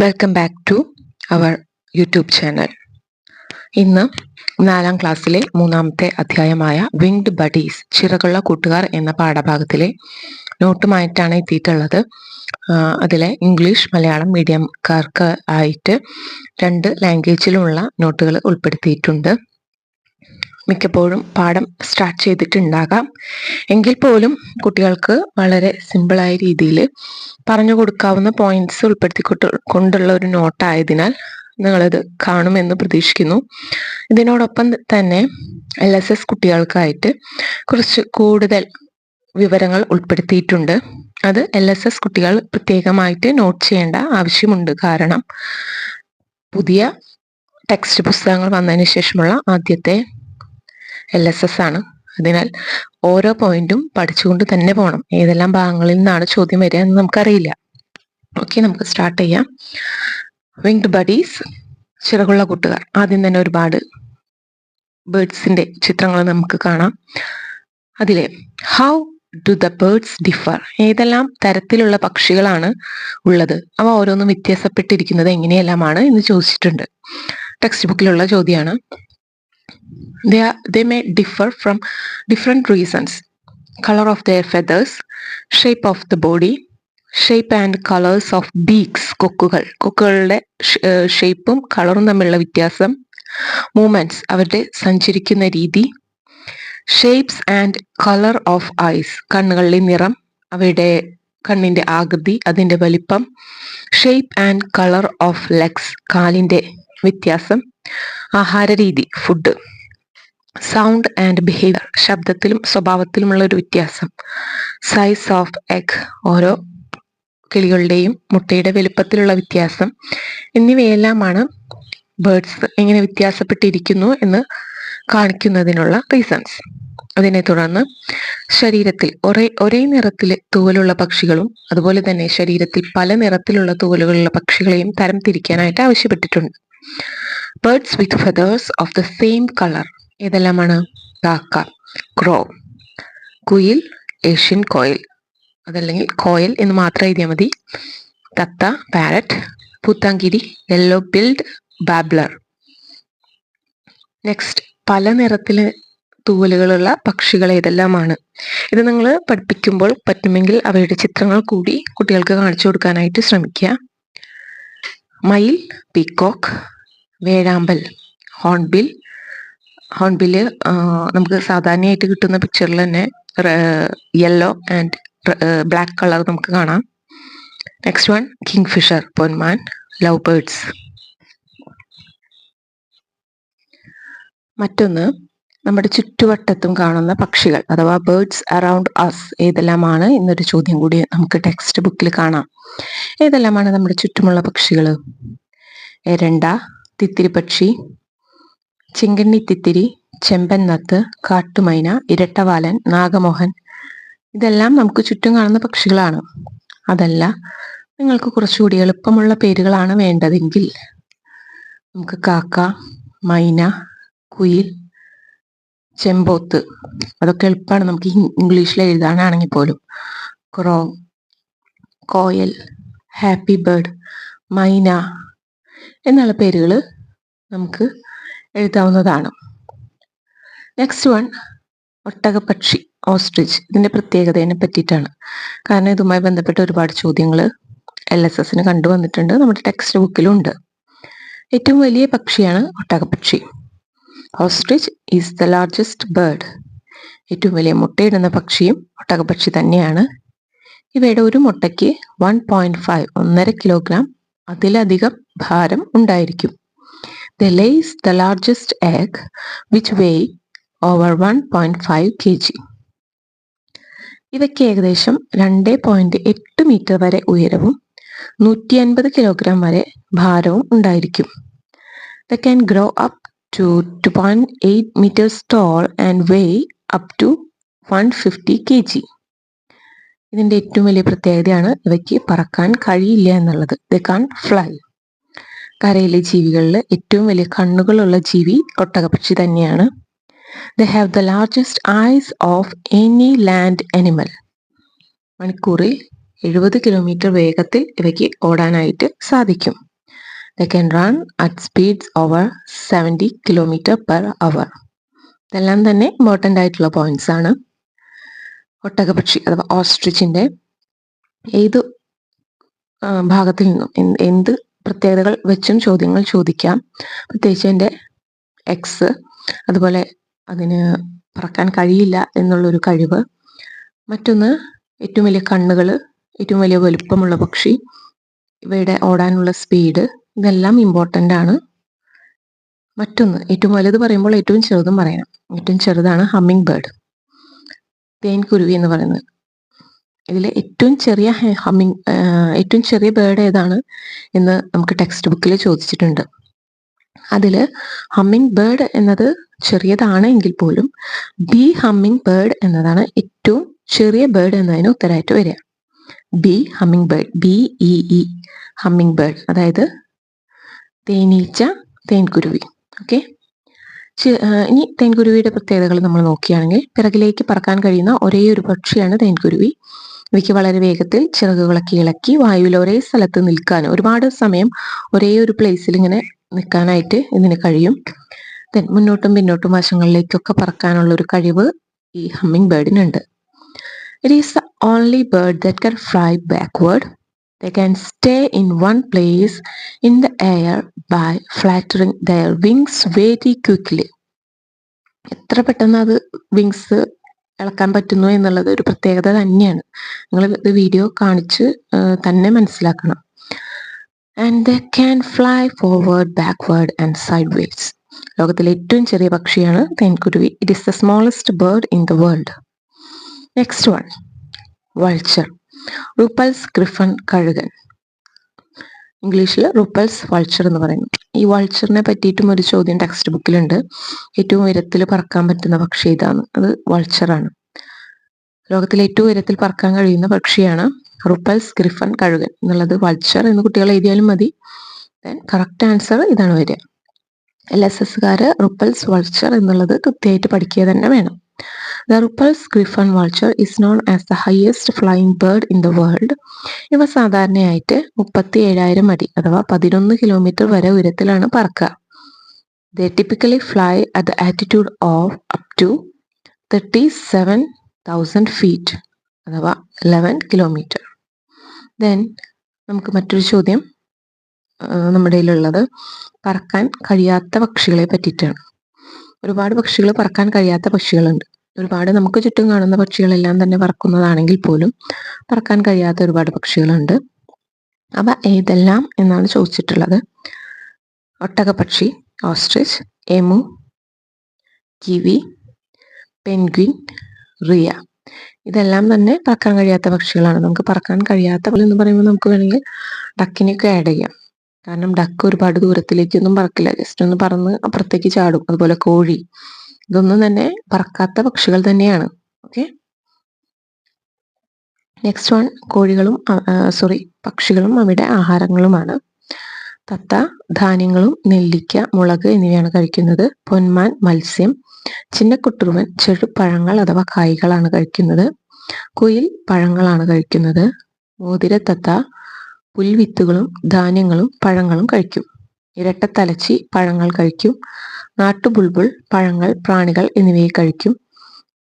Welcome back to our YouTube channel. ഇന്ന് 4ാം ക്ലാസ്സിലെ 3ാമത്തെ അധ്യായമായ വിങ്ഡ് ബഡീസ് ചിറകുള്ള കൂട്ടുകാർ എന്ന പാഠഭാഗത്തിലെ നോട്ടുമായിട്ടാണ് എത്തിയിട്ടുള്ളത്. അതിലെ ഇംഗ്ലീഷ് മലയാളം മീഡിയംകാർക്ക് ആയിട്ട് 2 ലാംഗ്വേജിലുമുള്ള നോട്ടുകൾ ഉൾപ്പെടുത്തിയിട്ടുണ്ട്. മിക്കപ്പോഴും പാഠം സ്റ്റാർട്ട് ചെയ്തിട്ടുണ്ടാകാം, എങ്കിൽ പോലും കുട്ടികൾക്ക് വളരെ സിമ്പിളായ രീതിയിൽ പറഞ്ഞു കൊടുക്കാവുന്ന പോയിന്റ്സ് ഉൾപ്പെടുത്തിക്കൊണ്ടുള്ള ഒരു നോട്ടായതിനാൽ നിങ്ങളത് കാണുമെന്ന് പ്രതീക്ഷിക്കുന്നു. ഇതിനോടൊപ്പം തന്നെ LSS കുട്ടികൾക്കായിട്ട് കുറച്ച് കൂടുതൽ വിവരങ്ങൾ ഉൾപ്പെടുത്തിയിട്ടുണ്ട്. അത് LSS കുട്ടികൾ പ്രത്യേകമായിട്ട് നോട്ട് ചെയ്യേണ്ട ആവശ്യമുണ്ട്. കാരണം പുതിയ ടെക്സ്റ്റ് പുസ്തകങ്ങൾ വന്നതിന് ശേഷമുള്ള ആദ്യത്തെ LSS ആണ്. അതിനാൽ ഓരോ പോയിന്റും പഠിച്ചുകൊണ്ട് തന്നെ പോകണം. ഏതെല്ലാം ഭാഗങ്ങളിൽ നിന്നാണ് ചോദ്യം വരിക എന്ന് നമുക്കറിയില്ല. ഓക്കെ, നമുക്ക് സ്റ്റാർട്ട് ചെയ്യാം. വിങ്ഡ് ബഡീസ്, ചിറകുള്ള കൂട്ടുകാർ. ആദ്യം തന്നെ ഒരുപാട് ബേർഡ്സിന്റെ ചിത്രങ്ങൾ നമുക്ക് കാണാം. അതിലെ how do the birds differ, ഏതെല്ലാം തരത്തിലുള്ള പക്ഷികളാണ് ഉള്ളത്, അവ ഓരോന്നും വ്യത്യാസപ്പെട്ടിരിക്കുന്നത് എങ്ങനെയെല്ലാമാണ് എന്ന് ചോദിച്ചിട്ടുണ്ട്. ടെക്സ്റ്റ് ബുക്കിലുള്ള ചോദ്യമാണ്. They may differ from different reasons: color of their feathers, shape of the body, shape and colors of beaks. കൊക്കുകളുടെ ഷേപ്പും കളറും തമ്മിലുള്ള വ്യത്യാസം, മൂവ്മെന്റ്സ് അവരുടെ സഞ്ചരിക്കുന്ന രീതി, shapes and colour of eyes കണ്ണുകളിലെ നിറം, അവയുടെ കണ്ണിന്റെ ആകൃതി, അതിന്റെ വലിപ്പം, shape and colour of legs കാലിന്റെ വ്യത്യാസം, ആഹാര രീതി ഫുഡ്, സൗണ്ട് ആൻഡ് ബിഹേവിയർ ശബ്ദത്തിലും സ്വഭാവത്തിലുമുള്ള ഒരു വ്യത്യാസം, സൈസ് ഓഫ് എഗ് ഓരോ കിളികളുടെയും മുട്ടയുടെ വലുപ്പത്തിലുള്ള വ്യത്യാസം എന്നിവയെല്ലാമാണ് ബേർഡ്സ് എങ്ങനെ വ്യത്യാസപ്പെട്ടിരിക്കുന്നു എന്ന് കാണിക്കുന്നതിനുള്ള റീസൺസ്. അതിനെ തുടർന്ന് ശരീരത്തിൽ ഒരേ നിറത്തിൽ തൂവലുള്ള പക്ഷികളും അതുപോലെ തന്നെ ശരീരത്തിൽ പല നിറത്തിലുള്ള തൂവലുകളുള്ള പക്ഷികളെയും തരം തിരിക്കാനായിട്ട് ആവശ്യപ്പെട്ടിട്ടുണ്ട്. Birds with feathers of the same colour ഏതെല്ലാമാണ്? കാക്ക, ക്രോ, കുയിൽ, ഏഷ്യൻ കോയിൽ, അതല്ലെങ്കിൽ കോയൽ എന്ന് മാത്രം എഴുതിയാൽ മതി, തത്ത, പാരറ്റ്, പൂത്താങ്കിരി, യെല്ലോ ബിൽഡ്, ബാബ്ലർ. നെക്സ്റ്റ്, പല നിറത്തില് തൂവലുകളുള്ള പക്ഷികൾ ഏതെല്ലാമാണ്? ഇത് നിങ്ങൾ പഠിപ്പിക്കുമ്പോൾ പറ്റുമെങ്കിൽ അവയുടെ ചിത്രങ്ങൾ കൂടി കുട്ടികൾക്ക് കാണിച്ചു കൊടുക്കാനായിട്ട് ശ്രമിക്കുക. മയിൽ, പീക്കോക്ക്, വേഴാമ്പൽ, ഹോൺബില് നമുക്ക് സാധാരണയായിട്ട് കിട്ടുന്ന പിക്ചറിൽ തന്നെ യെല്ലോ ആൻഡ് ബ്ലാക്ക് കളർ നമുക്ക് കാണാം. നെക്സ്റ്റ് വൺ, കിങ് ഫിഷർ, പൊന്മാൻ, ലവ് ബേർഡ്സ്. മറ്റൊന്ന്, നമ്മുടെ ചുറ്റുവട്ടത്തും കാണുന്ന പക്ഷികൾ അഥവാ ബേർഡ്സ് അറൗണ്ട് അസ് ഏതെല്ലാമാണ് എന്നൊരു ചോദ്യം കൂടി നമുക്ക് ടെക്സ്റ്റ് ബുക്കിൽ കാണാം. ഏതെല്ലാമാണ് നമ്മുടെ ചുറ്റുമുള്ള പക്ഷികൾ? എരണ്ട, തിത്തിരി പക്ഷി, ചെങ്കണ്ണി തിത്തിരി, ചെമ്പൻ നത്ത്, കാട്ടുമൈന, ഇരട്ടവാലൻ, നാഗമോഹൻ. ഇതെല്ലാം നമുക്ക് ചുറ്റും കാണുന്ന പക്ഷികളാണ്. അതല്ല, നിങ്ങൾക്ക് കുറച്ചുകൂടി എളുപ്പമുള്ള പേരുകളാണ് വേണ്ടതെങ്കിൽ നമുക്ക് കാക്ക, മൈന, കുയിൽ, ചെമ്പോത്ത്, അതൊക്കെ എളുപ്പമാണ് നമുക്ക് ഇംഗ്ലീഷിൽ എഴുതാനാണെങ്കിൽ പോലും. ക്രോ, കോയൽ, ഹാപ്പി ബേർഡ്, മൈന എന്നുള്ള പേരുകൾ നമുക്ക് എഴുതാവുന്നതാണ്. നെക്സ്റ്റ് വൺ, ഒട്ടകപ്പക്ഷി, ഓസ്ട്രിച്ച്. ഇതിന്റെ പ്രത്യേകതയെ പറ്റിയിട്ടാണ്. കാരണം ഇതുമായി ബന്ധപ്പെട്ട ഒരുപാട് ചോദ്യങ്ങൾ LSSന് കണ്ടുവന്നിട്ടുണ്ട്, നമ്മുടെ ടെക്സ്റ്റ് ബുക്കിലും ഉണ്ട്. ഏറ്റവും വലിയ പക്ഷിയാണ് ഒട്ടകപ്പക്ഷി. Ostrich is the largest bird. ഏറ്റവും വലിയ മുട്ടയിടുന്ന പക്ഷിയും ഒട്ടകപ്പക്ഷി തന്നെയാണ്. ഇവയുടെ ഒരു മുട്ടയ്ക്ക് 1.5 കിലോഗ്രാം അതിലധികം ഭാരം ഉണ്ടായിരിക്കും. They lays the largest egg which weigh over 1.5 kg. ഇവയ്ക്ക് ഏകദേശം 2.8 മീറ്റർ വരെ ഉയരവും 150 കിലോഗ്രാം വരെ ഭാരവും ഉണ്ടായിരിക്കും. They can grow up to 2.8 meters tall and weigh up to 150 kg. ഇതിന്റെ ഏറ്റവും വലിയ പ്രത്യേകതയാണ് ഇവയ്ക്ക് പറക്കാൻ കഴിയില്ല എന്നുള്ളത്. They can't fly. കരയിലെ ജീവികളിൽ ഏറ്റവും വലിയ കണ്ണുകളുള്ള ജീവി ഒട്ടകപ്പക്ഷി തന്നെയാണ്. They have the largest eyes of any land animal. മണിക്കൂറിൽ 70 കിലോമീറ്റർ വേഗത്തിൽ ഇവയ്ക്ക് ഓടാനായിട്ട് സാധിക്കും. They can run at speeds over 70 km/h. ഇതെല്ലാം തന്നെ ഇമ്പോർട്ടൻ്റ് ആയിട്ടുള്ള പോയിന്റ്സ് ആണ്. ഒട്ടകപക്ഷി അഥവാ ഓസ്ട്രിച്ചിന്റെ ഏത് ഭാഗത്തിൽ നിന്നും എന്ത് പ്രത്യേകതകൾ വെച്ചും ചോദ്യങ്ങൾ ചോദിക്കാം. പ്രത്യേകിച്ച് അതിൻ്റെ എക്സ്, അതുപോലെ അതിന് പറക്കാൻ കഴിയില്ല എന്നുള്ളൊരു കഴിവ്, മറ്റൊന്ന് ഏറ്റവും വലിയ കണ്ണുകൾ, ഏറ്റവും വലിയ വലുപ്പമുള്ള പക്ഷി, ഇവയുടെ ഓടാനുള്ള സ്പീഡ്, ഇതെല്ലാം ഇമ്പോർട്ടൻ്റ് ആണ്. മറ്റൊന്ന് ഏറ്റവും വലുത് പറയുമ്പോൾ ഏറ്റവും ചെറുതും പറയണം. ഏറ്റവും ചെറുതാണ് ഹമ്മിങ് ബേർഡ്, തേൻകുരുവി എന്ന് പറയുന്നത്. ഇതിൽ ഏറ്റവും ചെറിയ ബേർഡ് ഏതാണ് എന്ന് നമുക്ക് ടെക്സ്റ്റ് ബുക്കിൽ ചോദിച്ചിട്ടുണ്ട്. അതിൽ ഹമ്മിങ് ബേർഡ് എന്നത് ചെറിയതാണ് എങ്കിൽ പോലും ബി ഹമ്മിങ് ബേർഡ് എന്നതാണ് ഏറ്റവും ചെറിയ ബേർഡ് എന്നതിന് ഉത്തരമായിട്ട് വരിക. B humming bird, BEE humming bird, അതായത് തേനീച്ച, തേൻകുരുവി. ഓക്കെ, ഇനി തേൻകുരുവിയുടെ പ്രത്യേകതകൾ നമ്മൾ നോക്കുകയാണെങ്കിൽ പിറകിലേക്ക് പറക്കാൻ കഴിയുന്ന ഒരേ ഒരു പക്ഷിയാണ് തേൻകുരുവി. ഇവയ്ക്ക് വളരെ വേഗത്തിൽ ചിറകുകളൊക്കെ ഇളക്കി വായുവിൽ ഒരേ സ്ഥലത്ത് നിൽക്കാൻ, ഒരുപാട് സമയം ഒരേ ഒരു പ്ലേസിൽ ഇങ്ങനെ നിൽക്കാനായിട്ട് ഇതിന് കഴിയും. മുന്നോട്ടും പിന്നോട്ടും വശങ്ങളിലേക്കൊക്കെ പറക്കാനുള്ള ഒരു കഴിവ് ഈ humming ബേർഡിനുണ്ട്. It is the only bird that can fly backward. They can stay in one place in the air by fluttering their wings very quickly. എത്ര പെട്ടെന്ന് അത് വിങ്സ് ഇളക്കാൻ പറ്റുന്നു എന്നുള്ളത് ഒരു പ്രത്യേകത തന്നെയാണ്. നിങ്ങൾ ഇത് വീഡിയോ കാണിച്ച് തന്നെ മനസ്സിലാക്കണം. And they can fly forward, backward and sideways. ലോകത്തിലെ ഏറ്റവും ചെറിയ പക്ഷിയാണ് തേൻകുരുവി. It is the smallest bird in the world. Next one, vulture. Rupel's griffon കഴുകൻ, ഇംഗ്ലീഷിൽ റുപ്പൽസ് വൾച്ചർ എന്ന് പറയുന്നു. ഈ വൾച്ചറിനെ പറ്റിയിട്ടും ഒരു ചോദ്യം ടെക്സ്റ്റ് ബുക്കിലുണ്ട്. ഏറ്റവും ഉയരത്തിൽ പറക്കാൻ പറ്റുന്ന പക്ഷി ഏതാണ്? അത് വൾച്ചറാണ്. ലോകത്തിലെ ഏറ്റവും ഉയരത്തിൽ പറക്കാൻ കഴിയുന്ന പക്ഷിയാണ് റുപ്പൽസ് ഗ്രിഫൺ കഴുകൻ എന്നുള്ളത് വൾച്ചർ എന്ന് കുട്ടികൾ എഴുതിയാലും മതി. കറക്റ്റ് ആൻസർ ഇതാണ് വരിക. LSSകാര് റുപ്പൽസ് വൾച്ചർ എന്നുള്ളത് കൃത്യമായിട്ട് പഠിക്കുക തന്നെ വേണം. The Ruppel's Griffon vulture is known as the highest flying bird in the world. ഇവ സാധാരണയായിട്ട് 37,000 അടി അഥവാ 11 കിലോമീറ്റർ വരെ ഉയരത്തിലാണ് പറക്കുക. They typically fly at the altitude of up to 37,000 feet അഥവാ 11 കിലോമീറ്റർ. Then നമുക്ക് മറ്റൊരു ചോദ്യം നമ്മുടെ കയ്യിലുള്ളത് പറക്കാൻ കഴിയാത്ത പക്ഷികളെ പറ്റിയിട്ടാണ്. ഒരുപാട് പക്ഷികൾ പറക്കാൻ കഴിയാത്ത പക്ഷികളുണ്ട്. ഒരുപാട് നമുക്ക് ചുറ്റും കാണുന്ന പക്ഷികളെല്ലാം തന്നെ പറക്കുന്നതാണെങ്കിൽ പോലും പറക്കാൻ കഴിയാത്ത ഒരുപാട് പക്ഷികളുണ്ട്. അവ ഏതെല്ലാം എന്നാണ് ചോദിച്ചിട്ടുള്ളത്. ഒട്ടകപ്പക്ഷി ostrich, emu, kiwi, penguin, rhea. ഇതെല്ലാം തന്നെ പറക്കാൻ കഴിയാത്ത പക്ഷികളാണ്. നമുക്ക് പറക്കാൻ കഴിയാത്ത എന്ന് പറയുമ്പോൾ നമുക്ക് വേണമെങ്കിൽ ഡക്കിനെയൊക്കെ ആഡ് ചെയ്യാം. കാരണം ഡക്ക് ഒരുപാട് ദൂരത്തിലേക്കൊന്നും പറക്കില്ല, ജസ്റ്റ് ഒന്ന് പറന്ന് അപ്പുറത്തേക്ക് ചാടും. അതുപോലെ കോഴി, ഇതൊന്നും തന്നെ പറക്കാത്ത പക്ഷികൾ തന്നെയാണ്. ഓക്കെ, നെക്സ്റ്റ് വൺ, പക്ഷികളും അവയുടെ ആഹാരങ്ങളുമാണ്. തത്ത ധാന്യങ്ങളും നെല്ലിക്ക, മുളക് എന്നിവയാണ് കഴിക്കുന്നത്. പൊന്മാൻ മത്സ്യം, ചിന്നക്കുട്ടുറുവൻ ചെറുപഴങ്ങൾ അഥവാ കായ്കളാണ് കഴിക്കുന്നത്. കുയിൽ പഴങ്ങളാണ് കഴിക്കുന്നത്. മോതിരത്തത്ത പുൽവിത്തുകളും ധാന്യങ്ങളും പഴങ്ങളും കഴിക്കും. ഇരട്ടത്തലച്ചി പഴങ്ങൾ കഴിക്കും. നാട്ടുബുൾബുൾ പഴങ്ങൾ, പ്രാണികൾ എന്നിവയെ കഴിക്കും.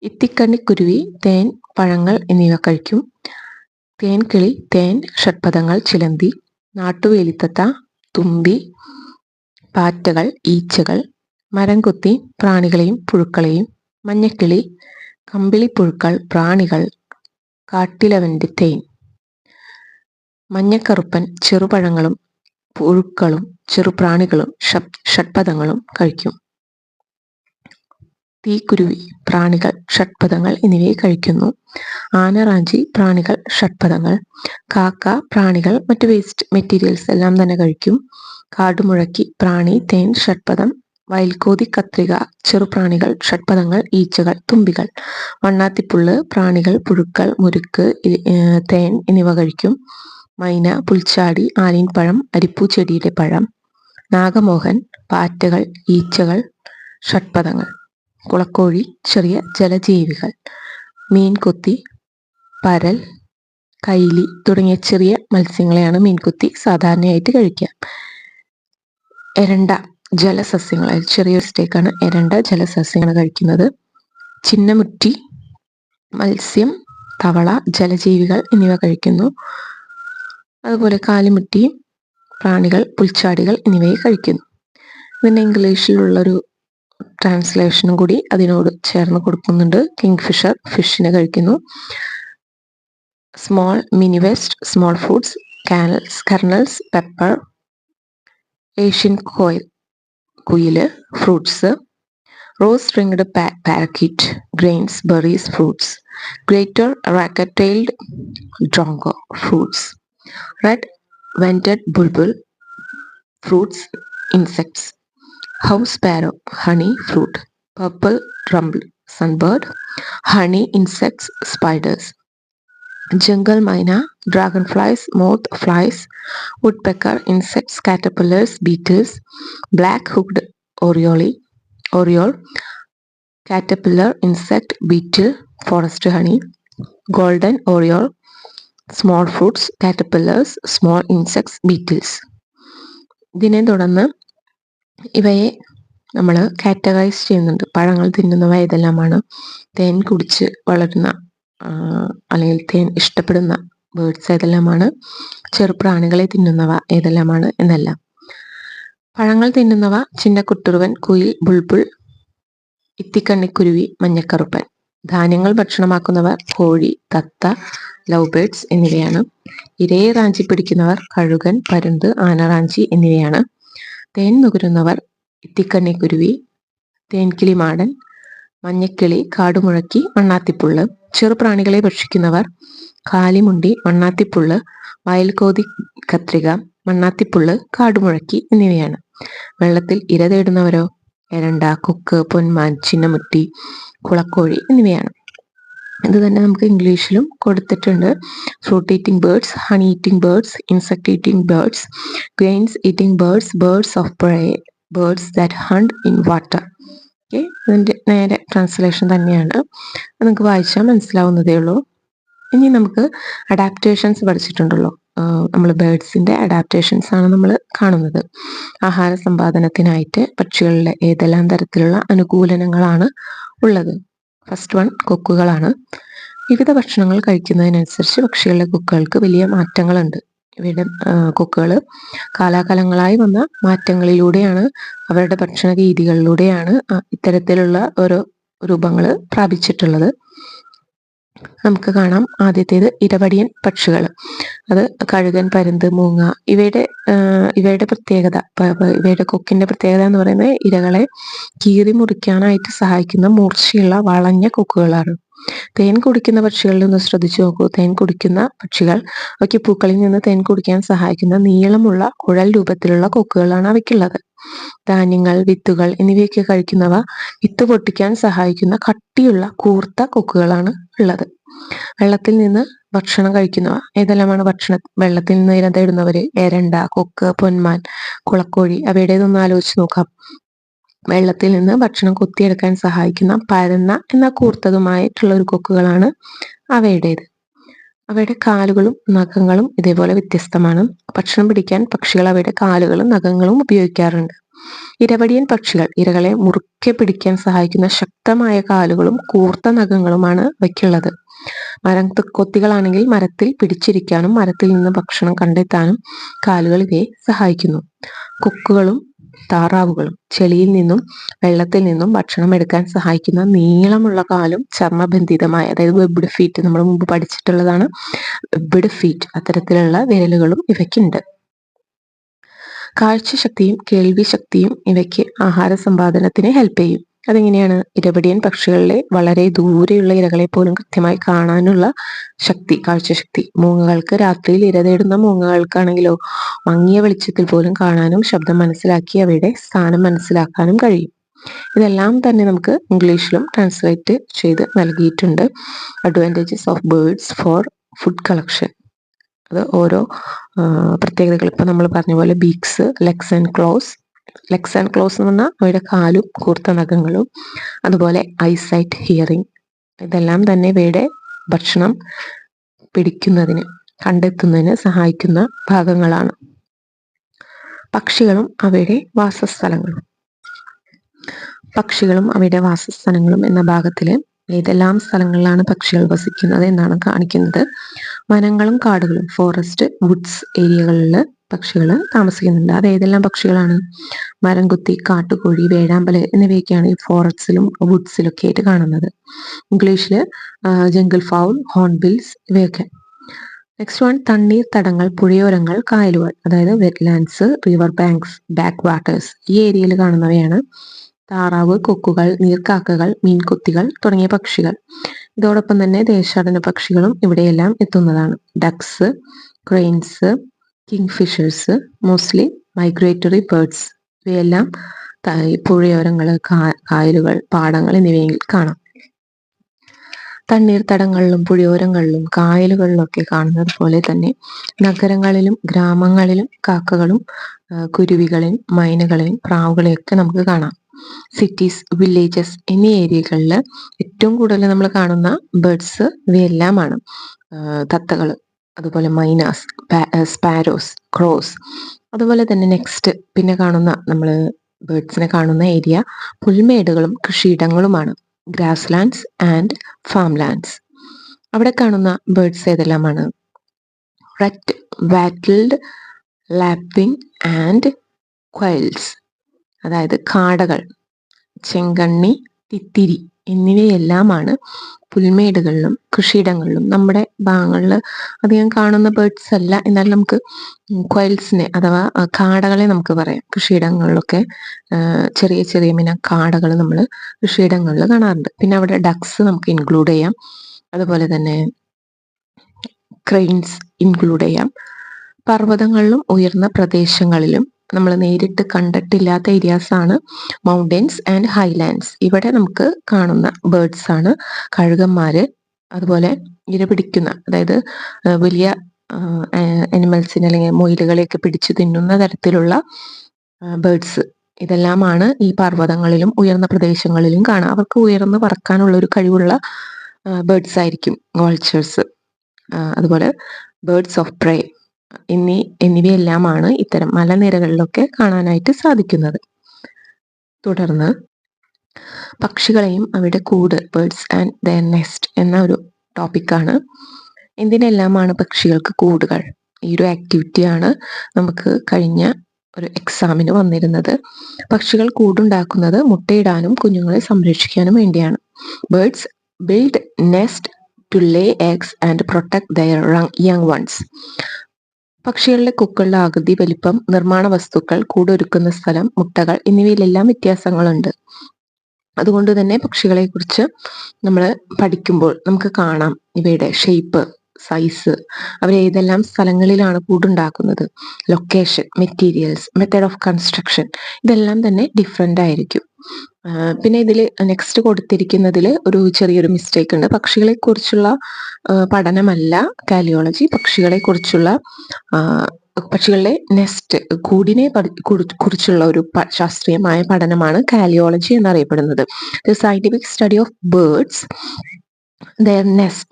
ഇത്തിക്കണ്ണിക്കുരുവി തേൻ, പഴങ്ങൾ എന്നിവ കഴിക്കും. തേൻകിളി തേൻ, ഷഡ്പദങ്ങൾ, ചിലന്തി. നാട്ടുവേലിത്തത്ത തുമ്പി, പാറ്റകൾ, ഈച്ചകൾ. മരംകൊത്തി പ്രാണികളെയും പുഴുക്കളെയും. മഞ്ഞക്കിളി കമ്പിളിപ്പുഴുക്കൾ, പ്രാണികൾ. കാട്ടിലവൻ്റെ തേൻ. മഞ്ഞക്കറുപ്പൻ ചെറുപഴങ്ങളും പുഴുക്കളും ചെറുപ്രാണികളും ഷഡ്പദങ്ങളും കഴിക്കും. തീക്കുരുവി പ്രാണികൾ, ഷഡ്പദങ്ങൾ എന്നിവയെ കഴിക്കുന്നു. ആനറാഞ്ചി പ്രാണികൾ, ഷഡ്പദങ്ങൾ. കാക്ക പ്രാണികൾ, മറ്റു വേസ്റ്റ് മെറ്റീരിയൽസ് എല്ലാം തന്നെ കഴിക്കും. കാടുമുഴക്കി പ്രാണി, തേൻ, ഷഡ്പദം. വയൽക്കോതി കത്രിക ചെറുപ്രാണികൾ, ഷഡ്പദങ്ങൾ, ഈച്ചകൾ, തുമ്പികൾ. വണ്ണാത്തിപ്പുള്ള് പ്രാണികൾ, പുഴുക്കൾ, മുരുക്ക്, തേൻ എന്നിവ കഴിക്കും. മൈന, പുൽച്ചാടി, ആലിൻപഴം, അരിപ്പൂ ചെടിയുടെ പഴം. നാഗമോഹൻ പാറ്റകൾ, ഈച്ചകൾ, ഷഡ്പദങ്ങൾ. കുളക്കോഴി ചെറിയ ജലജീവികൾ. മീൻകൊത്തി, പരൽ, കൈലി തുടങ്ങിയ ചെറിയ മത്സ്യങ്ങളെയാണ് മീൻകൊത്തി സാധാരണയായിട്ട് കഴിക്കുക. എരണ്ട ജലസസ്യങ്ങൾ, ചെറിയൊരു സ്റ്റേക്കാണ്. എരണ്ട ജലസസ്യങ്ങൾ കഴിക്കുന്നത്. ചിന്നമുറ്റി, മത്സ്യം, തവള, ജലജീവികൾ എന്നിവ കഴിക്കുന്നു. അതുപോലെ കാലിമുട്ടി, പ്രാണികൾ, പുൽച്ചാടികൾ എന്നിവയെ കഴിക്കുന്നു. ഇതിൻ്റെ ഇംഗ്ലീഷിലുള്ളൊരു ട്രാൻസ്ലേഷനും കൂടി അതിനോട് ചേർന്ന് കൊടുക്കുന്നുണ്ട്. കിങ് ഫിഷർ ഫിഷിനെ കഴിക്കുന്നു. Small minivet small foods, kernels, pepper. Asian കുയില് fruits. Rose ringed parakeet grains, berries, fruits. Greater racket tailed drongo fruits. Red vented bulbul fruits, insects. House sparrow, honey, fruit. Purple rumble, sunbird, honey, insects, spiders. Jungle myna, dragonflies, moth, flies. Woodpecker, insects, caterpillars, beetles. Black hooked oriole, caterpillar, insect, beetle, forest honey. Golden oriole, small fruits, caterpillars, small insects, beetles. ഇതിനെ തുടർന്ന് ഇവയെ നമ്മൾ categorise ചെയ്യുന്നുണ്ട്. പഴങ്ങൾ തിന്നുന്നവ ഏതെല്ലാമാണ്, തേൻ കുടിച്ച് വളരുന്ന അല്ലെങ്കിൽ തേൻ ഇഷ്ടപ്പെടുന്ന ബേർഡ്സ് ഏതെല്ലാമാണ്, ചെറുപ്രാണികളെ തിന്നുന്നവ ഏതെല്ലാമാണ് എന്നെല്ലാം. പഴങ്ങൾ തിന്നുന്നവ ചിന്നക്കുട്ടുറുവൻ, കുയിൽ, ബുൾബുൾ, ഇത്തിക്കണ്ണിക്കുരുവി, മഞ്ഞക്കറുപ്പൻ. ധാന്യങ്ങൾ ഭക്ഷണമാക്കുന്നവർ കോഴി, തത്ത, ലവ് ബേർഡ്സ് എന്നിവയാണ്. ഇരയെ റാഞ്ചി പിടിക്കുന്നവർ കഴുകൻ, പരുന്ത്, ആനറാഞ്ചി എന്നിവയാണ്. തേൻ നുകരുന്നവർ ഇത്തിക്കണ്ണിക്കുരുവി, തേൻകിളി മാടൻ, മഞ്ഞക്കിളി, കാടുമുഴക്കി, മണ്ണാത്തിപ്പുള്ള്. ചെറുപ്രാണികളെ ഭക്ഷിക്കുന്നവർ കാലിമുണ്ടി, മണ്ണാത്തിപ്പുള്ള്, വയൽക്കോതി കത്രിക, മണ്ണാത്തിപ്പുള്ള്, കാടുമുഴക്കി എന്നിവയാണ്. വെള്ളത്തിൽ ഇര തേടുന്നവരോ എരണ്ട, കൊക്ക്, പൊന്മാൻ, ചിന്നമുറ്റി, കുളക്കോഴി എന്നിവയാണ്. ഇത് തന്നെ നമുക്ക് ഇംഗ്ലീഷിലും കൊടുത്തിട്ടുണ്ട്. Fruit eating birds, honey eating birds, insect eating birds, grains eating birds, birds of pray, birds that hunt in water. Okay, ഇതിൻ്റെ നേരെ ട്രാൻസ്ലേഷൻ തന്നെയാണ്. നമുക്ക് വായിച്ചാൽ മനസ്സിലാവുന്നതേ ഉള്ളൂ. ഇനി നമുക്ക് അഡാപ്റ്റേഷൻസ് പഠിച്ചിട്ടുണ്ടല്ലോ. നമ്മൾ ബേർഡ്സിൻ്റെ അഡാപ്റ്റേഷൻസ് ആണ് നമ്മൾ കാണുന്നത്. ആഹാര സമ്പാദനത്തിനായിട്ട് പക്ഷികളിലെ ഏതെല്ലാം തരത്തിലുള്ള അനുകൂലനങ്ങളാണ് ഉള്ളത്. ഫസ്റ്റ് വൺ കൊക്കുകളാണ്. വിവിധ ഭക്ഷണങ്ങൾ കഴിക്കുന്നതിനനുസരിച്ച് പക്ഷികളിലെ കൊക്കുകൾക്ക് വലിയ മാറ്റങ്ങളുണ്ട്. ഇവയുടെ കൊക്കുകൾ കാലാകാലങ്ങളായി വന്ന മാറ്റങ്ങളിലൂടെയാണ്, അവരുടെ ഭക്ഷണ രീതികളിലൂടെയാണ് ഇത്തരത്തിലുള്ള ഓരോ രൂപങ്ങൾ പ്രാപിച്ചിട്ടുള്ളത്. നമുക്ക് കാണാം. ആദ്യത്തേത് ഇരവടിയൻ പക്ഷികൾ. അത് കഴുകൻ, പരുന്ത്, മൂങ്ങ. ഇവയുടെ പ്രത്യേകത, ഇവയുടെ കൊക്കിന്റെ പ്രത്യേകത എന്ന് പറയുന്നത് ഇരകളെ കീറി മുറിക്കാനായിട്ട് സഹായിക്കുന്ന മൂർച്ചയുള്ള വളഞ്ഞ കൊക്കുകളാണ്. തേൻ കുടിക്കുന്ന പക്ഷികളിൽ നിന്ന് ശ്രദ്ധിച്ചു നോക്കൂ. തേൻ കുടിക്കുന്ന പക്ഷികൾ അവയ്ക്ക് പൂക്കളിൽ നിന്ന് തേൻ കുടിക്കാൻ സഹായിക്കുന്ന നീളമുള്ള കുഴൽ രൂപത്തിലുള്ള കൊക്കുകളാണ് അവയ്ക്കുള്ളത്. ധാന്യങ്ങൾ, വിത്തുകൾ എന്നിവയൊക്കെ കഴിക്കുന്നവ വിത്ത് പൊട്ടിക്കാൻ സഹായിക്കുന്ന കട്ടിയുള്ള കൂർത്ത കൊക്കുകളാണ് ഉള്ളത്. വെള്ളത്തിൽ നിന്ന് ഭക്ഷണം കഴിക്കുന്നവ ഏതെല്ലാമാണ്? വെള്ളത്തിൽ നിന്ന് ഇര തേടുന്നവര് എരണ്ട, കൊക്ക്, പൊന്മാൻ, കുളക്കോഴി. അവയുടേതൊന്ന് ആലോചിച്ച് നോക്കാം. വെള്ളത്തിൽ നിന്ന് ഭക്ഷണം കൊത്തിയെടുക്കാൻ സഹായിക്കുന്ന പരന്ന എന്നാൽ കൂർത്തതുമായിട്ടുള്ള ഒരു കൊക്കുകളാണ് അവയുടേത്. അവയുടെ കാലുകളും നഖങ്ങളും ഇതേപോലെ വ്യത്യസ്തമാണ്. ഭക്ഷണം പിടിക്കാൻ പക്ഷികൾ അവയുടെ കാലുകളും നഖങ്ങളും ഉപയോഗിക്കാറുണ്ട്. ഇരവടിയൻ പക്ഷികൾ ഇരകളെ മുറുക്കെ പിടിക്കാൻ സഹായിക്കുന്ന ശക്തമായ കാലുകളും കൂർത്ത നഖങ്ങളുമാണ് അവയ്ക്കുള്ളത്. കൊത്തികളാണെങ്കിൽ മരത്തിൽ പിടിച്ചിരിക്കാനും മരത്തിൽ നിന്ന് ഭക്ഷണം കണ്ടെത്താനും കാലുകൾ ഇവയെ സഹായിക്കുന്നു. കൊക്കുകളും താറാവുകളും ചെളിയിൽ നിന്നും വെള്ളത്തിൽ നിന്നും ഭക്ഷണം എടുക്കാൻ സഹായിക്കുന്ന നീളമുള്ള കാലും ചർമ്മബന്ധിതമായ, അതായത് വെബ്ഡ് ഫീറ്റ്, നമ്മൾ മുമ്പ് പഠിച്ചിട്ടുള്ളതാണ് വെബ്ഡ് ഫീറ്റ്, അത്തരത്തിലുള്ള വിരലുകളും ഇവയ്ക്കുണ്ട്. കാഴ്ചശക്തിയും കേൾവി ശക്തിയും ഇവയ്ക്ക് ആഹാര സമ്പാദനത്തിന് ഹെൽപ്പ് ചെയ്യും. അതെങ്ങനെയാണ്? ഇരവടിയൻ പക്ഷികളിലെ വളരെ ദൂരെയുള്ള ഇരകളെ പോലും കൃത്യമായി കാണാനുള്ള ശക്തി, കാഴ്ചശക്തി. മൂങ്ങകൾക്ക് രാത്രിയിൽ ഇര തേടുന്ന മൂങ്ങകൾക്കാണെങ്കിലോ മങ്ങിയ വെളിച്ചത്തിൽ പോലും കാണാനും ശബ്ദം മനസ്സിലാക്കി അവയുടെ സ്ഥാനം മനസ്സിലാക്കാനും കഴിയും. ഇതെല്ലാം തന്നെ നമുക്ക് ഇംഗ്ലീഷിലും ട്രാൻസ്ലേറ്റ് ചെയ്ത് നൽകിയിട്ടുണ്ട്. Advantages of birds for food collection. അത് ഓരോ പ്രത്യേകതകൾ. ഇപ്പം നമ്മൾ പറഞ്ഞ പോലെ beaks, legs and close. Legs and close എന്ന് പറഞ്ഞാൽ അവയുടെ കാലും കൂർത്ത നഖങ്ങളും. അതുപോലെ ഐസൈറ്റ്, ഹിയറിംഗ്. ഇതെല്ലാം തന്നെ ഇവയുടെ ഭക്ഷണം പിടിക്കുന്നതിന്, കണ്ടെത്തുന്നതിന് സഹായിക്കുന്ന ഭാഗങ്ങളാണ്. പക്ഷികളും അവയുടെ വാസസ്ഥലങ്ങളും. പക്ഷികളും അവയുടെ വാസസ്ഥലങ്ങളും എന്ന ഭാഗത്തില് ഏതെല്ലാം സ്ഥലങ്ങളിലാണ് പക്ഷികൾ വസിക്കുന്നത് എന്നാണ് കാണിക്കുന്നത്. വനങ്ങളും കാടുകളും, ഫോറസ്റ്റ്, വുഡ്സ് ഏരിയകളിൽ പക്ഷികൾ താമസിക്കുന്നുണ്ട്. അത് ഏതെല്ലാം പക്ഷികളാണ്? മരംകുത്തി, കാട്ടുകോഴി, വേഴാമ്പല് എന്നിവയൊക്കെയാണ് ഈ ഫോറസ്റ്റിലും വുഡ്സിലൊക്കെ ആയിട്ട് കാണുന്നത്. ഇംഗ്ലീഷിൽ ജംഗിൾ ഫൗൾ, ഹോൺബിൽസ് ഇവയൊക്കെ. നെക്സ്റ്റ് വൺ, തണ്ണീർത്തടങ്ങൾ, പുഴയോരങ്ങൾ, കായലുകൾ, അതായത് wetlands, river banks, back waters ഈ ഏരിയയിൽ കാണുന്നവയാണ് താറാവ്, കൊക്കുകൾ, നീർക്കാക്കകൾ, മീൻകൊത്തികൾ തുടങ്ങിയ പക്ഷികൾ. ഇതോടൊപ്പം തന്നെ ദേശാടന പക്ഷികളും ഇവിടെയെല്ലാം എത്തുന്നതാണ്. Ducts, cranes, king fishers, mostly migratory birds ഇവയെല്ലാം പുഴയോരങ്ങൾ, കായലുകൾ, പാടങ്ങൾ എന്നിവയിൽ കാണാം. തണ്ണീർത്തടങ്ങളിലും പുഴയോരങ്ങളിലും കായലുകളിലൊക്കെ കാണുന്നത് പോലെ തന്നെ നഗരങ്ങളിലും ഗ്രാമങ്ങളിലും കാക്കകളും കുരുവികളെയും മൈനകളെയും പ്രാവുകളെയൊക്കെ നമുക്ക് കാണാം. സിറ്റീസ്, വില്ലേജസ് എന്നീ ഏരിയകളിൽ ഏറ്റവും കൂടുതൽ നമ്മൾ കാണുന്ന ബേർഡ്സ് ഇവയെല്ലാമാണ്. തത്തകൾ, അതുപോലെ മൈനാസ്, സ്പാരോസ്, ക്രോസ്. അതുപോലെ തന്നെ നെക്സ്റ്റ് പിന്നെ കാണുന്ന നമ്മൾ ബേർഡ്സിനെ കാണുന്ന ഏരിയ പുൽമേടുകളും കൃഷിയിടങ്ങളുമാണ്. Grasslands and farmlands. അവിടെ കാണുന്ന ബേർഡ്സ് ഏതെല്ലാമാണ്? Red, wattled, lapwing and quails, അതായത് കാടകൾ, ചെങ്കണ്ണി, തിത്തിരി എന്നിവയെല്ലാമാണ് പുൽമേടുകളിലും കൃഷിയിടങ്ങളിലും. നമ്മുടെ ഭാഗങ്ങളിൽ അധികം കാണുന്ന ബേർഡ്സ് അല്ല, എന്നാൽ നമുക്ക് ക്വൈൽസിനെ അഥവാ കാടകളെ നമുക്ക് പറയാം. കൃഷിയിടങ്ങളിലൊക്കെ ചെറിയ ചെറിയ കാടകൾ നമ്മൾ കൃഷിയിടങ്ങളിൽ കാണാറുണ്ട്. പിന്നെ അവിടെ ഡക്സ് നമുക്ക് ഇൻക്ലൂഡ് ചെയ്യാം, അതുപോലെ തന്നെ ക്രെയിൻസ് ഇൻക്ലൂഡ് ചെയ്യാം. പർവ്വതങ്ങളിലും ഉയർന്ന പ്രദേശങ്ങളിലും നമ്മൾ നേരിട്ട് കണ്ടിട്ടില്ലാത്ത ഏരിയാസ് ആണ് മൗണ്ടൻസ് ആൻഡ് ഹൈലാൻഡ്സ്. ഇവിടെ നമുക്ക് കാണുന്ന ബേർഡ്സ് ആണ് കഴുകന്മാര്, അതുപോലെ ഇരപിടിക്കുന്ന, അതായത് വലിയ അനിമൽസിനെ അല്ലെങ്കിൽ മൊയിലുകളെയൊക്കെ പിടിച്ചു തിന്നുന്ന തരത്തിലുള്ള ബേർഡ്സ്. ഇതെല്ലാമാണ് ഈ പർവ്വതങ്ങളിലും ഉയർന്ന പ്രദേശങ്ങളിലും കാണാം. അവർക്ക് ഉയർന്ന് പറക്കാനുള്ള ഒരു കഴിവുള്ള ബേർഡ്സ് ആയിരിക്കും വൾച്ചേഴ്സ്. അതുപോലെ ബേർഡ്സ് ഓഫ് പ്രേ എന്നിവയെല്ലാമാണ് ഇത്തരം മലനിരകളിലൊക്കെ കാണാനായിട്ട് സാധിക്കുന്നത്. തുടർന്ന് പക്ഷികളെയും അവയുടെ കൂട്, ബേർഡ്സ് ആൻഡ് ദെയർ നെസ്റ്റ് എന്ന ഒരു ടോപ്പിക്കാണ്. എന്തിനെല്ലാമാണ് പക്ഷികൾക്ക് കൂടുകൾ? ഈ ഒരു ആക്ടിവിറ്റിയാണ് നമുക്ക് കഴിഞ്ഞ ഒരു എക്സാമിന് വന്നിരുന്നത്. പക്ഷികൾ കൂടുണ്ടാക്കുന്നത് മുട്ടയിടാനും കുഞ്ഞുങ്ങളെ സംരക്ഷിക്കാനും വേണ്ടിയാണ്. Birds build nest to lay eggs and protect their young ones. പക്ഷികളുടെ കൊക്കുകളുടെ ആകൃതി, വലിപ്പം, നിർമ്മാണ വസ്തുക്കൾ, കൂടൊരുക്കുന്ന സ്ഥലം, മുട്ടകൾ എന്നിവയിലെല്ലാം വ്യത്യാസങ്ങളുണ്ട്. അതുകൊണ്ട് തന്നെ പക്ഷികളെ കുറിച്ച് നമ്മൾ പഠിക്കുമ്പോൾ നമുക്ക് കാണാം ഇവയുടെ ഷേപ്പ്, സൈസ്, അവരേതെല്ലാം സ്ഥലങ്ങളിലാണ് കൂടുണ്ടാക്കുന്നത്, location, materials, method of construction ഇതെല്ലാം തന്നെ ഡിഫറെൻ്റ് ആയിരിക്കും. പിന്നെ ഇതിൽ നെക്സ്റ്റ് കൊടുത്തിരിക്കുന്നതിൽ ഒരു ചെറിയൊരു മിസ്റ്റേക്ക് ഉണ്ട്. പക്ഷികളെ കുറിച്ചുള്ള പഠനമല്ല കാലിയോളജി, പക്ഷികളുടെ നെസ്റ്റ്, കൂടിനെ കുറിച്ചുള്ള ഒരു ശാസ്ത്രീയമായ പഠനമാണ് കാലിയോളജി എന്നറിയപ്പെടുന്നത്. The scientific study of birds their nest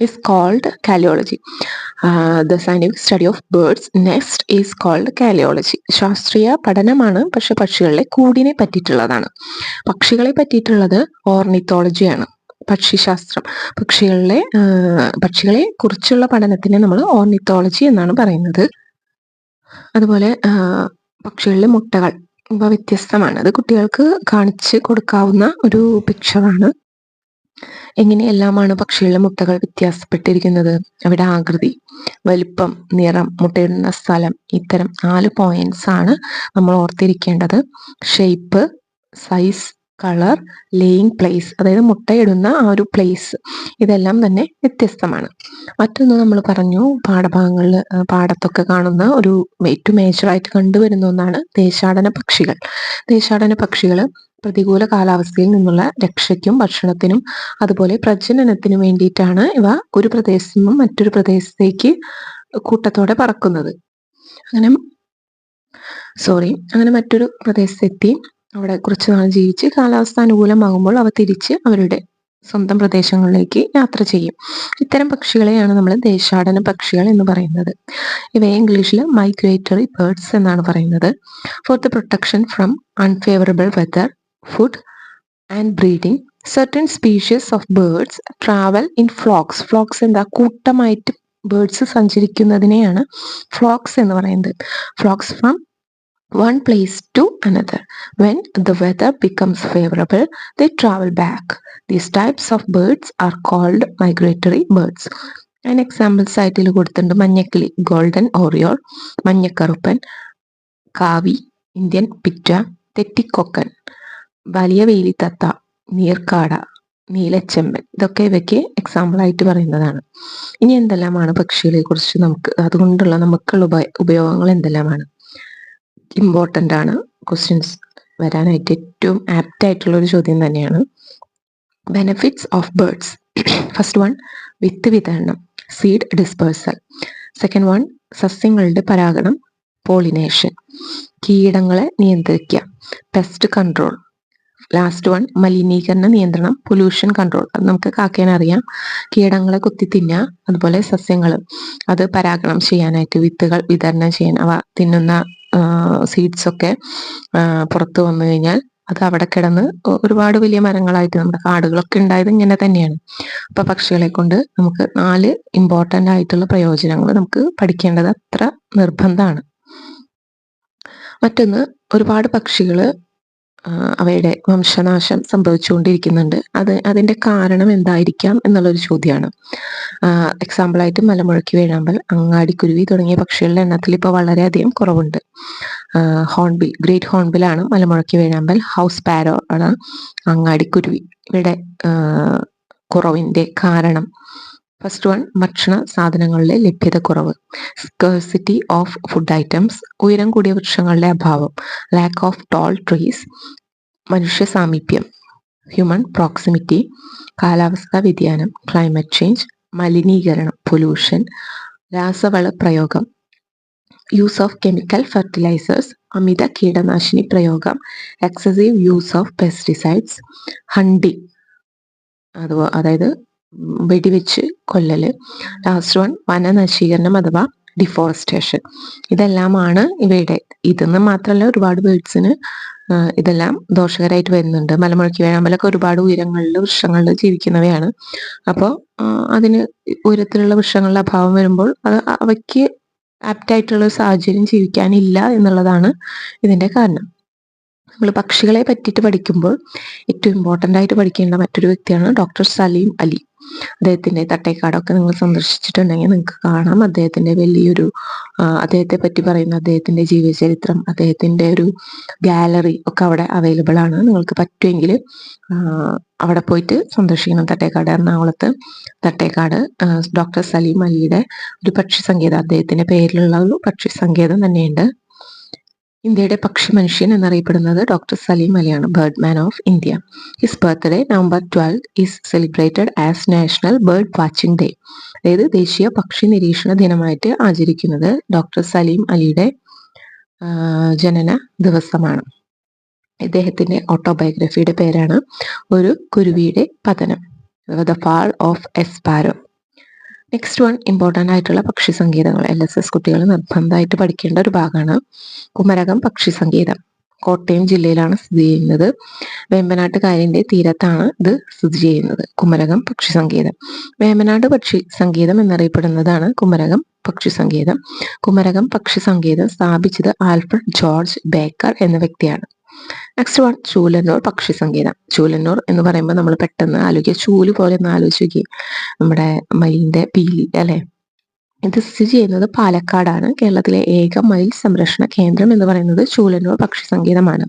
is called കാലിയോളജി. The scientific study of birds nest is called കാലിയോളജി. ശാസ്ത്രീയ പഠനമാണ്, പക്ഷെ പക്ഷികളുടെ കൂടിനെ പറ്റിയിട്ടുള്ളതാണ്. പക്ഷികളെ പറ്റിയിട്ടുള്ളത് ഓർണിത്തോളജിയാണ്, പക്ഷിശാസ്ത്രം. പക്ഷികളെ കുറിച്ചുള്ള പഠനത്തിനെ നമ്മൾ ഓർണിത്തോളജി എന്നാണ് പറയുന്നത്. അതുപോലെ പക്ഷികളിലെ മുട്ടകൾ ഇവ വ്യത്യസ്തമാണ്. അത് കുട്ടികൾക്ക് കാണിച്ച് കൊടുക്കാവുന്ന ഒരു പിക്ചറാണ്. എങ്ങനെയെല്ലാമാണ് പക്ഷികളുടെ മുട്ടകൾ വ്യത്യാസപ്പെട്ടിരിക്കുന്നത്? അവിടെ ആകൃതി, വലിപ്പം, നിറം, മുട്ടയിടുന്ന സ്ഥലം, ഇത്തരം 4 പോയിന്റ്സ് ആണ് നമ്മൾ ഓർത്തിരിക്കേണ്ടത്. Shape, size, colour, laying place, അതായത് മുട്ടയിടുന്ന ആ ഒരു പ്ലേസ്, ഇതെല്ലാം തന്നെ വ്യത്യസ്തമാണ്. മറ്റൊന്ന് നമ്മൾ പറഞ്ഞു, പാഠഭാഗങ്ങളിൽ പാടത്തൊക്കെ കാണുന്ന ഒരു ഏറ്റവും മേജറായിട്ട് കണ്ടുവരുന്ന ഒന്നാണ് ദേശാടന പക്ഷികൾ. ദേശാടന പക്ഷികൾ പ്രതികൂല കാലാവസ്ഥയിൽ നിന്നുള്ള രക്ഷയ്ക്കും ഭക്ഷണത്തിനും അതുപോലെ പ്രജനനത്തിനും വേണ്ടിയിട്ടാണ് ഇവ ഒരു പ്രദേശത്തു നിന്നും മറ്റൊരു പ്രദേശത്തേക്ക് കൂട്ടത്തോടെ പറക്കുന്നത്. അങ്ങനെ മറ്റൊരു പ്രദേശത്തെത്തി അവിടെ കുറച്ചു നാൾ ജീവിച്ച് കാലാവസ്ഥ അനുകൂലമാകുമ്പോൾ അവ തിരിച്ച് അവരുടെ സ്വന്തം പ്രദേശങ്ങളിലേക്ക് യാത്ര ചെയ്യും. ഇത്തരം പക്ഷികളെയാണ് നമ്മൾ ദേശാടന പക്ഷികൾ എന്ന് പറയുന്നത്. ഇവയെ ഇംഗ്ലീഷിൽ മൈഗ്രേറ്ററി ബേർഡ്സ് എന്നാണ് പറയുന്നത്. For the protection from unfavourable weather, food and breeding, certain species of birds travel in flocks. Flocks എന്താ? കൂട്ടമായിട്ട് ബേർഡ്സ് സഞ്ചരിക്കുന്നതിനെയാണ് ഫ്ലോക്സ് എന്ന് പറയുന്നത്. Flocks from one place to another. When the weather becomes favorable, they travel back. These types of birds are called migratory birds. An example സൈറ്റിൽ കൊടുത്തിട്ടുണ്ട്. മഞ്ഞക്കിളി, golden oriole, മഞ്ഞക്കറുപ്പൻ, കാവി, Indian പിറ്റ, തെറ്റിക്കൊക്കൻ, വലിയ വേലിത്തത്ത, നീർക്കാട, നീലച്ചെമ്പൻ. ഇതൊക്കെ ഇവയ്ക്ക് എക്സാമ്പിൾ ആയിട്ട് പറയുന്നതാണ്. ഇനി എന്തെല്ലാമാണ് പക്ഷികളെ കുറിച്ച് അതുകൊണ്ടുള്ള നമുക്കുള്ള ഉപയോഗങ്ങൾ എന്തെല്ലാമാണ്? ഇമ്പോർട്ടൻ്റ് ആണ്. ക്വസ്റ്റ്യൻസ് വരാനായിട്ട് ഏറ്റവും ആപ്റ്റ് ആയിട്ടുള്ള ഒരു ചോദ്യം തന്നെയാണ്. Benefits of birds. First one, വിത്ത് വിതരണം, സീഡ് ഡിസ്പേഴ്സൽ. സെക്കൻഡ് വൺ, സസ്യങ്ങളുടെ പരാഗണം, പോളിനേഷൻ. കീടങ്ങളെ നിയന്ത്രിക്കുക, പെസ്റ്റ് കൺട്രോൾ. ലാസ്റ്റ് വൺ, മലിനീകരണ നിയന്ത്രണം, പൊല്യൂഷൻ കൺട്രോൾ. അത് നമുക്ക് കാക്കേനെ അറിയാം. കീടങ്ങളെ കുത്തി തിന്നുക, അതുപോലെ സസ്യങ്ങൾ അത് പരാഗണം ചെയ്യാനായിട്ട്, വിത്തുകൾ വിതരണം ചെയ്യാൻ, അവ തിന്നുന്ന സീഡ്സ് ഒക്കെ പുറത്തു വന്നു കഴിഞ്ഞാൽ അത് അവിടെ കിടന്ന് ഒരുപാട് വലിയ മരങ്ങളായിട്ട്, നമ്മുടെ കാടുകളൊക്കെ ഉണ്ടായത് ഇങ്ങനെ തന്നെയാണ്. അപ്പൊ പക്ഷികളെ കൊണ്ട് നമുക്ക് 4 ഇമ്പോർട്ടൻ്റ് ആയിട്ടുള്ള പ്രയോജനങ്ങൾ നമുക്ക് പഠിക്കേണ്ടത് അത്ര നിർബന്ധമാണ്. മറ്റൊന്ന്, ഒരുപാട് പക്ഷികൾ അവയുടെ വംശനാശം സംഭവിച്ചുകൊണ്ടിരിക്കുന്നുണ്ട്. അതിൻ്റെ കാരണം എന്തായിരിക്കാം എന്നുള്ളൊരു ചോദ്യമാണ്. എക്സാമ്പിളായിട്ട് മലമുഴക്കി വേഴാമ്പൽ, അങ്ങാടിക്കുരുവി തുടങ്ങിയ പക്ഷികളുടെ എണ്ണത്തിൽ ഇപ്പോൾ വളരെയധികം കുറവുണ്ട്. ഹോൺബിൽ, ഗ്രേറ്റ് ഹോൺബിലാണ് മലമുഴക്കി വേഴാമ്പൽ, ഹൗസ് പാരോ ആണ് അങ്ങാടിക്കുരുവി. ഇവയുടെ കുറവിൻ്റെ കാരണം ഫസ്റ്റ് വൺ, ഭക്ഷണ സാധനങ്ങളുടെ ലഭ്യതക്കുറവ്, സ്കേഴ്സിറ്റി ഓഫ് ഫുഡ് ഐറ്റംസ്, ഉയരം കൂടിയ വൃക്ഷങ്ങളുടെ അഭാവം, ലാക്ക് ഓഫ് ടോൾ ട്രീസ്, മനുഷ്യ സാമീപ്യം, ഹ്യൂമൻ പ്രോക്സിമിറ്റി, കാലാവസ്ഥാ വ്യതിയാനം, ക്ലൈമറ്റ് ചേഞ്ച്, മലിനീകരണം, പൊല്യൂഷൻ, രാസവള പ്രയോഗം, യൂസ് ഓഫ് കെമിക്കൽ ഫെർട്ടിലൈസേഴ്സ്, അമിത കീടനാശിനി പ്രയോഗം, excessive use of pesticides, hunting, അതായത് വെടിവെച്ച് കൊല്ലല്. ലാസ്റ്റ് വൺ, വനനശീകരണം അഥവാ ഡിഫോറസ്റ്റേഷൻ. ഇതെല്ലാമാണ് ഇവയുടെ. ഇതെന്ന് മാത്രമല്ല, ഒരുപാട് ബേർഡ്സിന് ഇതെല്ലാം ദോഷകരമായിട്ട് വരുന്നുണ്ട്. മലമുഴക്കി വേഴാമ്പലൊക്കെ ഒരുപാട് ഉയരങ്ങളിൽ വൃക്ഷങ്ങളിൽ ജീവിക്കുന്നവയാണ്. അപ്പോൾ അതിന് ഉയരത്തിലുള്ള വൃക്ഷങ്ങളുടെ അഭാവം വരുമ്പോൾ അവയ്ക്ക് ആപ്റ്റായിട്ടുള്ള സാഹചര്യം ജീവിക്കാനില്ല എന്നുള്ളതാണ് ഇതിൻ്റെ കാരണം. നമ്മൾ പക്ഷികളെ പറ്റിയിട്ട് പഠിക്കുമ്പോൾ ഏറ്റവും ഇമ്പോർട്ടൻ്റ് ആയിട്ട് പഠിക്കേണ്ട മറ്റൊരു വ്യക്തിയാണ് ഡോക്ടർ സലീം അലി. അദ്ദേഹത്തിൻ്റെ തട്ടേക്കാടൊക്കെ നിങ്ങൾ സന്ദർശിച്ചിട്ടുണ്ടെങ്കിൽ നിങ്ങൾക്ക് കാണാം. അദ്ദേഹത്തിൻ്റെ വലിയൊരു അദ്ദേഹത്തെ പറ്റി പറയുന്ന അദ്ദേഹത്തിൻ്റെ ജീവചരിത്രം, അദ്ദേഹത്തിൻ്റെ ഒരു ഗാലറി ഒക്കെ അവിടെ അവൈലബിൾ ആണ്. നിങ്ങൾക്ക് പറ്റുമെങ്കിൽ അവിടെ പോയിട്ട് സന്ദർശിക്കണം. തട്ടേക്കാട്, എറണാകുളത്ത് തട്ടേക്കാട് ഡോക്ടർ സലീം അലിയുടെ ഒരു പക്ഷി സങ്കേതം, അദ്ദേഹത്തിൻ്റെ പേരിലുള്ള ഒരു പക്ഷി സങ്കേതം തന്നെയുണ്ട്. ഇന്ത്യയുടെ പക്ഷി മനുഷ്യൻ എന്നറിയപ്പെടുന്നത് ഡോക്ടർ സലീം അലിയാണ്, bird man of India. His birthday November 12 is celebrated as national bird watching day. അതായത് ദേശീയ പക്ഷി നിരീക്ഷണ ദിനമായിട്ട് ആചരിക്കുന്നത് ഡോക്ടർ സലീം അലിയുടെ ജനന ദിവസമാണ്. ഇദ്ദേഹത്തിന്റെ ഓട്ടോബയോഗ്രഫിയുടെ പേരാണ് ഒരു കുരുവിയുടെ പതനം, the fall of A sparrow. Next one, important ആയിട്ടുള്ള പക്ഷി സങ്കേതങ്ങൾ. LSS കുട്ടികൾ നിർബന്ധമായിട്ട് പഠിക്കേണ്ട ഒരു ഭാഗമാണ്. കുമരകം പക്ഷി സങ്കേതം കോട്ടയം ജില്ലയിലാണ് സ്ഥിതി ചെയ്യുന്നത്. വേമ്പനാട്ട് കായലിന്റെ തീരത്താണ് ഇത് സ്ഥിതി ചെയ്യുന്നത്. കുമരകം പക്ഷി സങ്കേതം, വേമ്പനാട് പക്ഷി സങ്കേതം എന്നറിയപ്പെടുന്നതാണ് കുമരകം പക്ഷി സങ്കേതം. കുമരകം പക്ഷി സങ്കേതം സ്ഥാപിച്ചത് ആൽഫ്രഡ് ജോർജ് ബേക്കർ എന്ന വ്യക്തിയാണ്. നെക്സ്റ്റ് വൺ, ചൂലന്നൂർ പക്ഷി സങ്കേതം. ചൂലന്നൂർ എന്ന് പറയുമ്പോൾ നമ്മൾ പെട്ടെന്ന് ആലോചിക്കുക, ചൂല് പോലെ ഒന്ന് ആലോചിക്കുക, നമ്മുടെ മയിലിന്റെ പീലി അല്ലെ. ഇത് സ്ഥിതി ചെയ്യുന്നത് പാലക്കാടാണ്. കേരളത്തിലെ ഏക മയിൽ സംരക്ഷണ കേന്ദ്രം എന്ന് പറയുന്നത് ചൂലന്നൂർ പക്ഷി സങ്കേതമാണ്.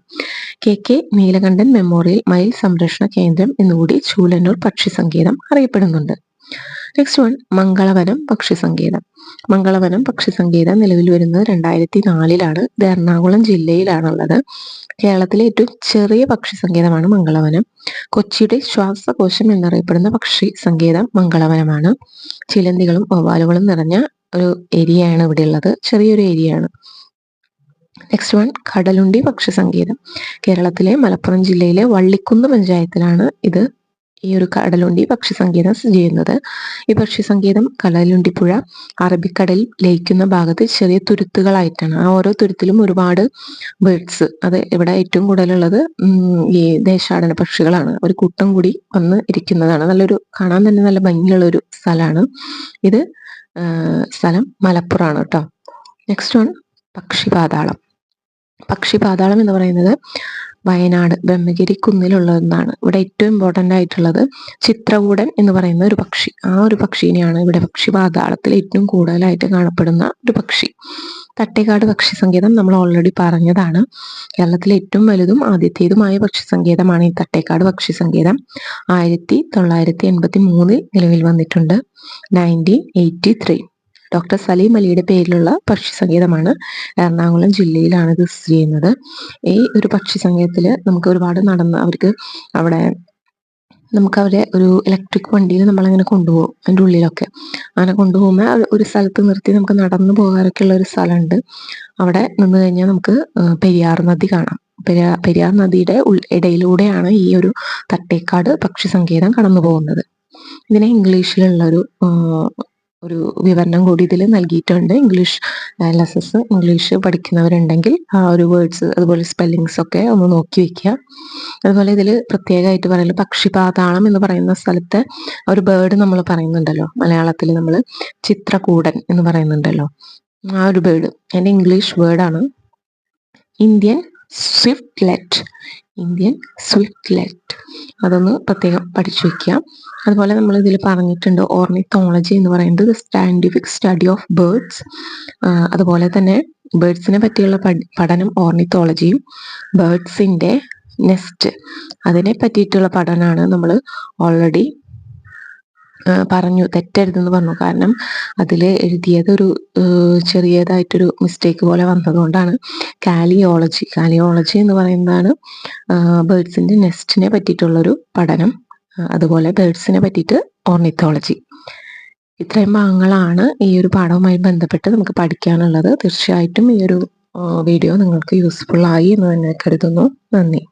KK നീലകണ്ഠൻ മെമ്മോറിയൽ മയിൽ സംരക്ഷണ കേന്ദ്രം എന്നുകൂടി ചൂലന്നൂർ പക്ഷി സങ്കേതം അറിയപ്പെടുന്നുണ്ട്. നെക്സ്റ്റ് വൺ, മംഗളവനം പക്ഷി സങ്കേതം. മംഗളവനം പക്ഷി സങ്കേതം നിലവിൽ വരുന്നത് 2004 ഇത് എറണാകുളം ജില്ലയിലാണുള്ളത്. കേരളത്തിലെ ഏറ്റവും ചെറിയ പക്ഷി സങ്കേതമാണ് മംഗളവനം. കൊച്ചിയുടെ ശ്വാസകോശം എന്നറിയപ്പെടുന്ന പക്ഷി സങ്കേതം മംഗളവനമാണ്. ചിലന്തികളും വവ്വാലുകളും നിറഞ്ഞ ഒരു ഏരിയയാണ് ഇവിടെ ഉള്ളത്, ചെറിയൊരു ഏരിയയാണ്. നെക്സ്റ്റ് വൺ, കടലുണ്ടി പക്ഷി സങ്കേതം. കേരളത്തിലെ മലപ്പുറം ജില്ലയിലെ വള്ളിക്കുന്ന് പഞ്ചായത്തിലാണ് ഇത് ഈ ഒരു കടലുണ്ടി പക്ഷി സങ്കേതം സ്ഥിതി ചെയ്യുന്നത്. ഈ പക്ഷി സങ്കേതം കടലുണ്ടി പുഴ അറബിക്കടലിൽ ലയിക്കുന്ന ഭാഗത്ത് ചെറിയ തുരുത്തുകളായിട്ടാണ്. ആ ഓരോ തുരുത്തിലും ഒരുപാട് ബേർഡ്സ്, അത് ഇവിടെ ഏറ്റവും കൂടുതലുള്ളത് ഈ ദേശാടന പക്ഷികളാണ്. ഒരു കൂട്ടം കൂടി വന്ന് ഇരിക്കുന്നതാണ്. നല്ലൊരു കാണാൻ തന്നെ നല്ല ഭംഗിയുള്ള ഒരു സ്ഥലമാണ് ഇത്. സ്ഥലം മലപ്പുറമാണ് കേട്ടോ. Next one Pakshipathalam. പക്ഷിപാതാളം എന്ന് പറയുന്നത് വയനാട് ബ്രഹ്മഗിരി കുന്നിലുള്ള ഒന്നാണ്. ഇവിടെ ഏറ്റവും ഇമ്പോർട്ടൻ്റ് ആയിട്ടുള്ളത് ചിത്രകൂടൻ എന്ന് പറയുന്ന ഒരു പക്ഷി. ആ ഒരു പക്ഷീനെയാണ് ഇവിടെ പക്ഷിപാതാളത്തിൽ ഏറ്റവും കൂടുതലായിട്ട് കാണപ്പെടുന്ന ഒരു പക്ഷി. തട്ടേക്കാട് പക്ഷി സങ്കേതം നമ്മൾ ഓൾറെഡി പറഞ്ഞതാണ്. കേരളത്തിലെ ഏറ്റവും വലുതും ആദ്യത്തേതുമായ പക്ഷി സങ്കേതമാണ് ഈ തട്ടേക്കാട് പക്ഷി സങ്കേതം. 1983 നിലവിൽ വന്നിട്ടുണ്ട്. 1983. ഡോക്ടർ സലീം അലിയുടെ പേരിലുള്ള പക്ഷി സങ്കേതമാണ്. എറണാകുളം ജില്ലയിലാണ് ഇത് സ്ഥിതി ചെയ്യുന്നത്. ഈ ഒരു പക്ഷി സങ്കേതത്തിൽ നമുക്ക് ഒരുപാട് അവർക്ക് അവിടെ അവരെ ഒരു ഇലക്ട്രിക് വണ്ടിയിൽ നമ്മളങ്ങനെ കൊണ്ടുപോകും. അതിൻ്റെ ഉള്ളിലൊക്കെ അങ്ങനെ കൊണ്ടുപോകുമ്പോൾ ഒരു സ്ഥലത്ത് നിർത്തി നമുക്ക് നടന്നു പോകാറൊക്കെ ഉള്ള ഒരു സ്ഥലമുണ്ട്. അവിടെ നിന്ന് കഴിഞ്ഞാൽ നമുക്ക് പെരിയാർ നദി കാണാം. പെരിയാർ നദിയുടെ ഇടയിലൂടെയാണ് ഈ ഒരു തട്ടേക്കാട് പക്ഷി സങ്കേതം കടന്നു പോകുന്നത്. ഇതിനെ ഇംഗ്ലീഷിലുള്ളൊരു ഒരു വിവരണം കൂടി ഇതിൽ നൽകിയിട്ടുണ്ട്. ഇംഗ്ലീഷ് LSS ഇംഗ്ലീഷ് പഠിക്കുന്നവരുണ്ടെങ്കിൽ ആ ഒരു വേർഡ്സ് അതുപോലെ സ്പെല്ലിങ്സ് ഒക്കെ ഒന്ന് നോക്കി വെക്കുക. അതുപോലെ ഇതിൽ പ്രത്യേകമായിട്ട് പറയുന്നത് പക്ഷിപാതാളം എന്ന് പറയുന്ന സ്ഥലത്തെ ഒരു ബേർഡ് നമ്മൾ പറയുന്നുണ്ടല്ലോ, മലയാളത്തിൽ നമ്മൾ ചിത്രകൂടൻ എന്ന് പറയുന്നുണ്ടല്ലോ, ആ ഒരു ബേർഡ് അതിൻ്റെ ഇംഗ്ലീഷ് വേർഡാണ് ഇന്ത്യൻ സ്വിഫ്റ്റ്ലെറ്റ്. ഇന്ത്യൻ സ്വിഫ്റ്റ്ലെറ്റ്. അതൊന്ന് പ്രത്യേകം പഠിച്ചു വെക്കുക. അതുപോലെ നമ്മൾ ഇതിൽ പറഞ്ഞിട്ടുണ്ട് ഓർണിത്തോളജി എന്ന് പറയുന്നത് സയന്റിഫിക് സ്റ്റഡി ഓഫ് ബേർഡ്സ്. അതുപോലെ തന്നെ ബേർഡ്സിനെ പറ്റിയുള്ള പഠനം ഓർണിത്തോളജിയും ബേർഡ്സിൻ്റെ നെസ്റ്റ് അതിനെ പറ്റിയിട്ടുള്ള പഠനമാണ് നമ്മൾ ഓൾറെഡി പറഞ്ഞു. തെറ്റരുതെന്ന് പറഞ്ഞു. കാരണം അതിൽ എഴുതിയത് ഒരു ചെറിയതായിട്ടൊരു മിസ്റ്റേക്ക് പോലെ വന്നതുകൊണ്ടാണ്. കാലിയോളജി എന്ന് പറയുന്നതാണ് ബേർഡ്സിൻ്റെ നെസ്റ്റിനെ പറ്റിയിട്ടുള്ളൊരു പഠനം. അതുപോലെ ബേർഡ്സിനെ പറ്റിയിട്ട് ഓർണിത്തോളജി. ഇത്രയും ഭാഗങ്ങളാണ് ഈ ഒരു പാഠവുമായി ബന്ധപ്പെട്ട് നമുക്ക് പഠിക്കാനുള്ളത്. തീർച്ചയായിട്ടും ഈ ഒരു വീഡിയോ നിങ്ങൾക്ക് യൂസ്ഫുൾ ആയി എന്ന് തന്നെ കരുതുന്നു. നന്ദി.